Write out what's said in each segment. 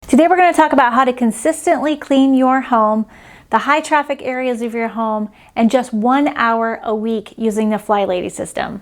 Today we're going to talk about how to consistently clean your home, the high traffic areas of your home, in just 1 hour a week using the Flylady system.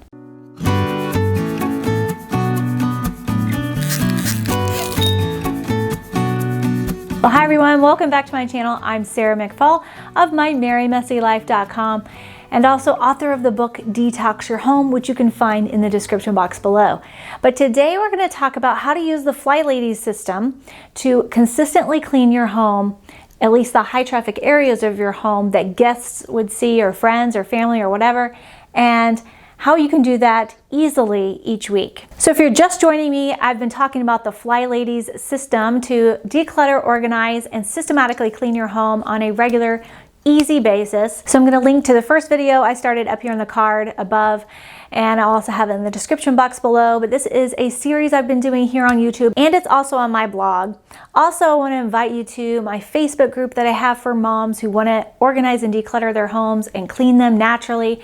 Well, hi everyone, welcome back to my channel. I'm Sarah McFall of MyMerryMessyLife.com and also author of the book Detox Your Home, which you can find in the description box below. But today we're going to talk about how to use the Flylady system to consistently clean your home, at least the high traffic areas of your home that guests would see, or friends or family or whatever, and how you can do that easily each week. So if you're just joining me, I've been talking about the Flylady's system to declutter, organize, and systematically clean your home on a regular, easy basis. So I'm going to link to the first video I started up here on the card above, and I'll also have it in the description box below. But this is a series I've been doing here on YouTube, and it's also on my blog. Also, I want to invite you to my Facebook group that I have for moms who want to organize and declutter their homes and clean them naturally.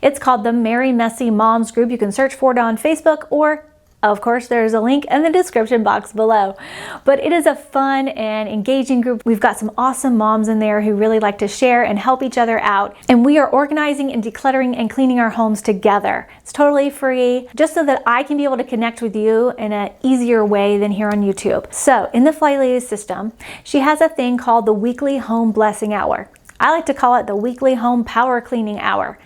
It's called the Merry Messy Moms group. You can search for it on Facebook, or of course, there's a link in the description box below. But it is a fun and engaging group. We've got some awesome moms in there who really like to share and help each other out. And we are organizing and decluttering and cleaning our homes together. It's totally free, just so that I can be able to connect with you in an easier way than here on YouTube. So in the Flylady system, she has a thing called the weekly home blessing hour. I like to call it the weekly home power cleaning hour.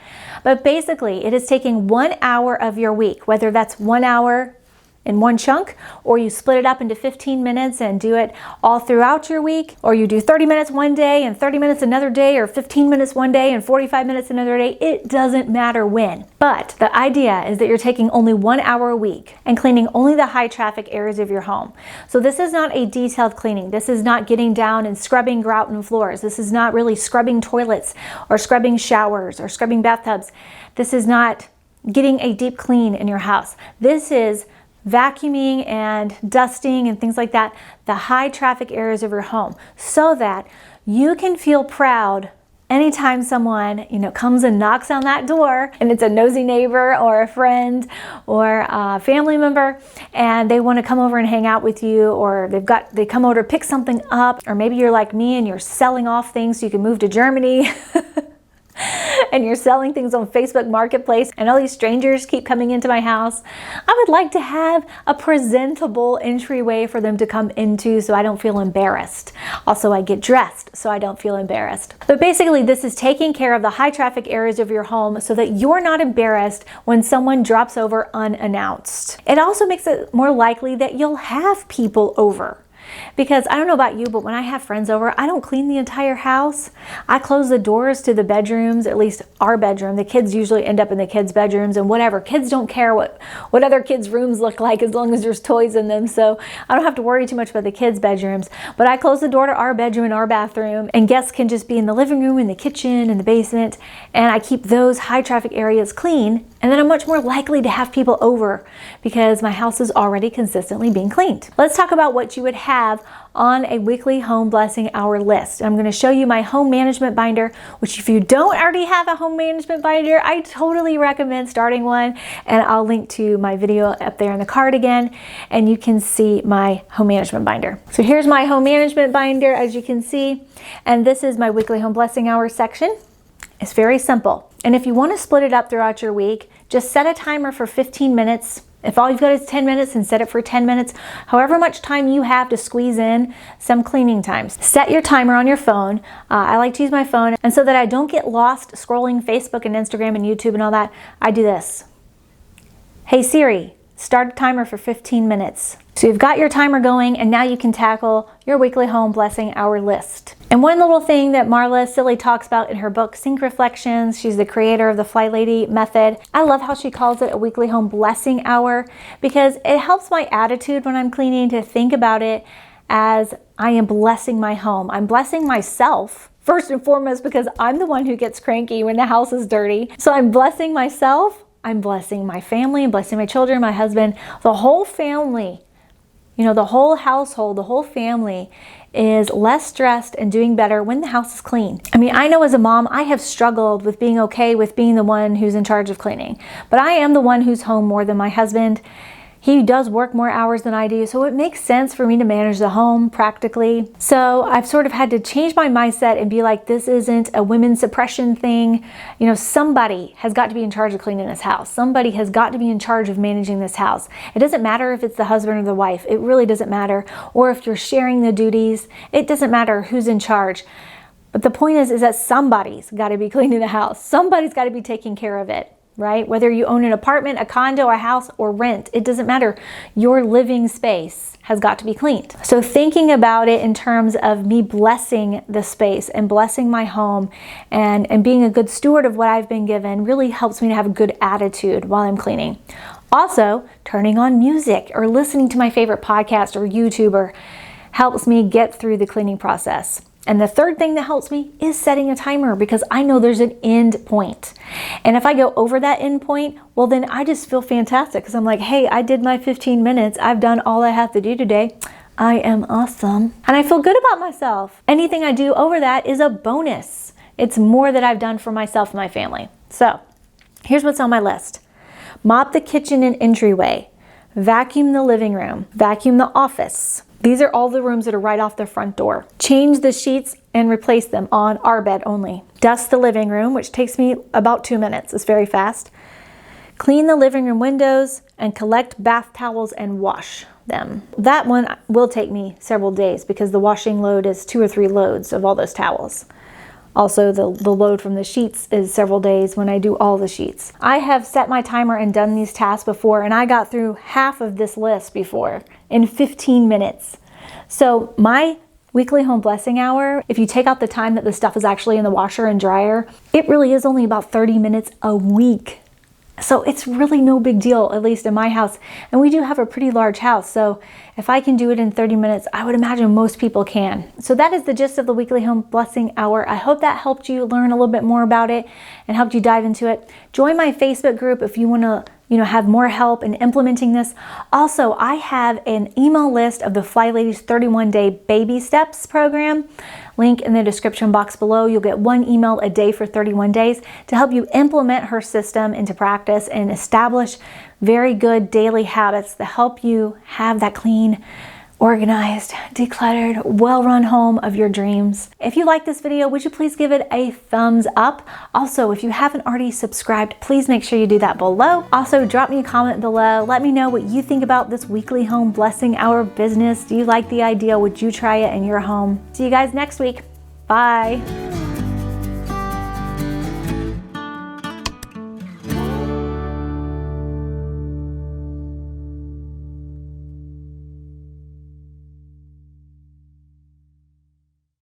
But basically, it is taking 1 hour of your week, whether that's 1 hour in one chunk, or you split it up into 15 minutes and do it all throughout your week, or you do 30 minutes one day and 30 minutes another day, or 15 minutes one day and 45 minutes another day. It doesn't matter when. But the idea is that you're taking only 1 hour a week and cleaning only the high traffic areas of your home. So this is not a detailed cleaning. This is not getting down and scrubbing grout and floors. This is not really scrubbing toilets or scrubbing showers or scrubbing bathtubs. This is not getting a deep clean in your house. This is vacuuming and dusting and things like that, the high traffic areas of your home, so that you can feel proud anytime someone, comes and knocks on that door, and it's a nosy neighbor or a friend or a family member, and they want to come over and hang out with you, or they come over to pick something up, or maybe you're like me and you're selling off things so you can move to Germany. And you're selling things on Facebook Marketplace, and all these strangers keep coming into my house. I would like to have a presentable entryway for them to come into so I don't feel embarrassed. Also, I get dressed so I don't feel embarrassed. But basically, this is taking care of the high traffic areas of your home so that you're not embarrassed when someone drops over unannounced. It also makes it more likely that you'll have people over. Because I don't know about you, but when I have friends over, I don't clean the entire house. I close the doors to the bedrooms, at least our bedroom. The kids usually end up in the kids' bedrooms and whatever. Kids don't care what other kids' rooms look like as long as there's toys in them. So I don't have to worry too much about the kids' bedrooms. But I close the door to our bedroom and our bathroom, and guests can just be in the living room, in the kitchen, in the basement. And I keep those high traffic areas clean. And then I'm much more likely to have people over because my house is already consistently being cleaned. Let's talk about what you would have on a weekly home blessing hour list. I'm going to show you my home management binder, which if you don't already have a home management binder, I totally recommend starting one. And I'll link to my video up there in the card again, and you can see my home management binder. So here's my home management binder, as you can see, and this is my weekly home blessing hour section. It's very simple. And if you want to split it up throughout your week, just set a timer for 15 minutes. If all you've got is 10 minutes, then set it for 10 minutes. However much time you have to squeeze in some cleaning times. Set your timer on your phone. I like to use my phone. And so that I don't get lost scrolling Facebook and Instagram and YouTube and all that, I do this. Hey Siri, start a timer for 15 minutes. So you've got your timer going, and now you can tackle your weekly home blessing hour list. And one little thing that Marla Silly talks about in her book, Sync Reflections, she's the creator of the Flylady method. I love how she calls it a weekly home blessing hour, because it helps my attitude when I'm cleaning to think about it as I am blessing my home. I'm blessing myself, first and foremost, because I'm the one who gets cranky when the house is dirty. So I'm blessing myself, I'm blessing my family, I'm blessing my children, my husband, the whole family. The whole household, the whole family is less stressed and doing better when the house is clean. I mean, I know as a mom, I have struggled with being okay with being the one who's in charge of cleaning. But I am the one who's home more than my husband. He does work more hours than I do, so it makes sense for me to manage the home practically. So I've sort of had to change my mindset and be like, this isn't a women's suppression thing. You know, somebody has got to be in charge of cleaning this house. Somebody has got to be in charge of managing this house. It doesn't matter if it's the husband or the wife. It really doesn't matter. Or if you're sharing the duties. It doesn't matter who's in charge. But the point is that somebody's got to be cleaning the house. Somebody's got to be taking care of it. Right? Whether you own an apartment, a condo, a house, or rent, it doesn't matter. Your living space has got to be cleaned. So thinking about it in terms of me blessing the space and blessing my home and being a good steward of what I've been given really helps me to have a good attitude while I'm cleaning. Also, turning on music or listening to my favorite podcast or YouTuber helps me get through the cleaning process. And the third thing that helps me is setting a timer, because I know there's an end point. And if I go over that end point, well, then I just feel fantastic, because I'm like, hey, I did my 15 minutes. I've done all I have to do today. I am awesome. And I feel good about myself. Anything I do over that is a bonus. It's more that I've done for myself and my family. So here's what's on my list. Mop the kitchen and entryway. Vacuum the living room. Vacuum the office. These are all the rooms that are right off the front door. Change the sheets and replace them on our bed only. Dust the living room, which takes me about 2 minutes. It's very fast. Clean the living room windows and collect bath towels and wash them. That one will take me several days because the washing load is 2 or 3 loads of all those towels. Also, the load from the sheets is several days when I do all the sheets. I have set my timer and done these tasks before, and I got through half of this list before in 15 minutes. So my weekly home blessing hour, if you take out the time that the stuff is actually in the washer and dryer, it really is only about 30 minutes a week. So it's really no big deal, at least in my house. And we do have a pretty large house. So if I can do it in 30 minutes, I would imagine most people can. So that is the gist of the weekly home blessing hour. I hope that helped you learn a little bit more about it and helped you dive into it. Join my Facebook group if you want to have more help in implementing this. Also, I have an email list of the Flylady's 31-day baby steps program. Link in the description box below. You'll get 1 email a day for 31 days to help you implement her system into practice and establish very good daily habits that help you have that clean, organized, decluttered, well-run home of your dreams. If you like this video, would you please give it a thumbs up? Also, if you haven't already subscribed, please make sure you do that below. Also, drop me a comment below. Let me know what you think about this weekly home blessing hour business. Do you like the idea? Would you try it in your home? See you guys next week. Bye.